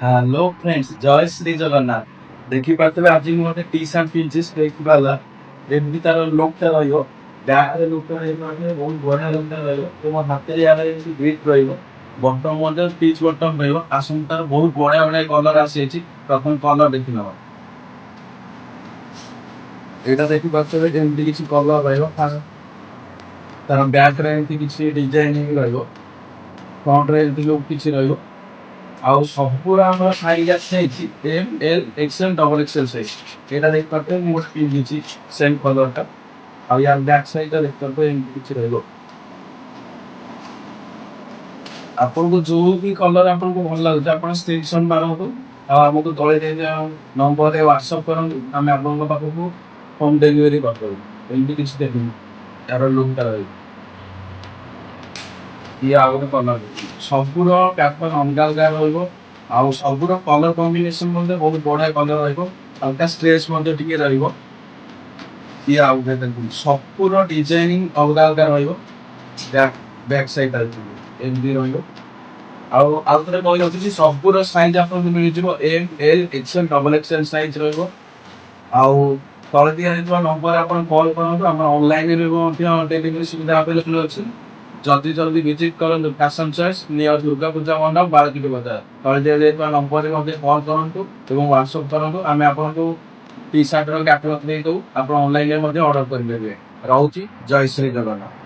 Hello friends, জয় শ্রী জଗନ୍ନାଥ। ଦେଖିପାରୁଥିବେ ଆଜି ମୁଁ ଗୋଟେ ଟି ସାର୍ଟ ପିନ୍ଧିଛି ଷ୍ଟ୍ରେଟ୍ ବାଲା। ଏମିତି ତାର ଲୁକ୍ଟା ରହିବ। ବ୍ୟାକ୍ରେ ଲୁକ୍ଟା ରହିବ ବହୁତ ବଢ଼ିଆ ଲୁକ୍ଟା ରହିବ। ତ ମୋ ହାତରେ ୟାର ଏମିତି ଗ୍ରିପ୍ ରହିବ। ବଟମ୍ ମଧ୍ୟ ପିଚ୍ ବଟମ୍ ରହିବ। ଆସନ୍ତୁ ତାର ବହୁତ ବଢ଼ିଆ ବଢ଼ିଆ କଲର୍ ଆସିଯାଇଛି। ପ୍ରଥମେ କଲର୍ ଦେଖିନେବା। ଏଇଟା ଦେଖିପାରୁଥିବେ ଏମିତି କିଛି କଲର୍ ରହିବ। ତାର ବ୍ୟାକ୍ରେ ଏମିତି କିଛି ଡିଜାଇନିଂ ରହିବ। ଫ୍ରଣ୍ଟରେ ଏମିତି ଲୁକ୍ କିଛି ରହିବ। ଆଉ ସବୁର ଆମର ସାଇଜ୍ ଆସିଯାଇଛି M L XL double XL size. ଏଇଟା ଦେଖିପାରୁଥିବେ ମୁଁ ଗୋଟେ ପିନ୍ଧିଛି ସେମ୍ କଲର୍ଟା। ଆଉ ୟାର ବ୍ୟାକ୍ ସାଇଡ଼୍ଟା ଦେଖିପାରୁଥିବେ ଏମିତି କିଛି ରହିବ। ଆପଣଙ୍କୁ ଯୋଉ ବି କଲର୍ ଆପଣଙ୍କୁ ଭଲ ଲାଗୁଛି ଆପଣ ସ୍କ୍ରିନଶଟ୍ ମାରନ୍ତୁ ଆଉ ଆମକୁ ତଳେ ଦେଇଥିବା ନମ୍ବରରେ ହ୍ୱାଟ୍ସଆପ୍ କରନ୍ତୁ। ଆମେ ଆପଣଙ୍କ ପାଖକୁ ହୋମ୍ ଡେଲିଭରି କରିଦେବୁ। ଏମିତି କିଛି ଦେବୁନି। ୟାର ଲୁକ୍ଟା ରହିବ। ଇଏ ଆଉ ଗୋଟେ କଲର୍ ସବୁର ପ୍ୟାଟର୍ନ ଅଲଗା ଅଲଗା ରହିବ। ଆଉ ସବୁର କଲର୍ କମ୍ବିନେସନ୍ ମଧ୍ୟ ବହୁତ ବଢ଼ିଆ କଲର୍ ରହିବ। ହାଲକା ଷ୍ଟ୍ରେଚ୍ ମଧ୍ୟ ଟିକେ ରହିବ। ଇଏ ଆଉ ଗୋଟେ ଦେଖନ୍ତୁ ସବୁର ଡିଜାଇନିଂ ଅଲଗା ଅଲଗା ରହିବ। ବ୍ୟାକ୍ ସାଇଡ଼୍ଟା ଏମିତି ରହିବ। ଆଉ ଥରେ କହି ରଖୁଛି ସବୁର ସାଇଜ୍ ଆପଣଙ୍କୁ ମିଳିଯିବ M L XL double XL size ରହିବ। ଆଉ ତଳେ ଦିଆଯାଇଥିବା ନମ୍ବରରେ ଆପଣ କଲ୍ କରନ୍ତୁ। ଆମର ଅନଲାଇନ୍ରେ ମଧ୍ୟ ଡେଲିଭରି ସୁବିଧା ଆଭେଲେବଲ୍ ଅଛି। ଜଲ୍ଦି ଜଲ୍ଦି ଭିଜିଟ୍ କରନ୍ତୁ fashion choice near Durga Puja ମଣ୍ଡପ ବାରକିଲି ବଜାର। ତଳେ ଦିଆଯାଇଥିବା ନମ୍ବରରେ ମଧ୍ୟ କଲ୍ କରନ୍ତୁ ଏବଂ ହ୍ୱାଟ୍ସଆପ୍ କରନ୍ତୁ। ଆମେ ଆପଣଙ୍କୁ ଟି ସାର୍ଟର କ୍ୟାଟାଲଗ୍ ଦେଇଦେବୁ। ଆପଣ ଅନଲାଇନ୍ରେ ମଧ୍ୟ ଅର୍ଡ଼ର କରିପାରିବେ। ରହୁଛି ଜୟ ଶ୍ରୀ ଜଗନ୍ନାଥ।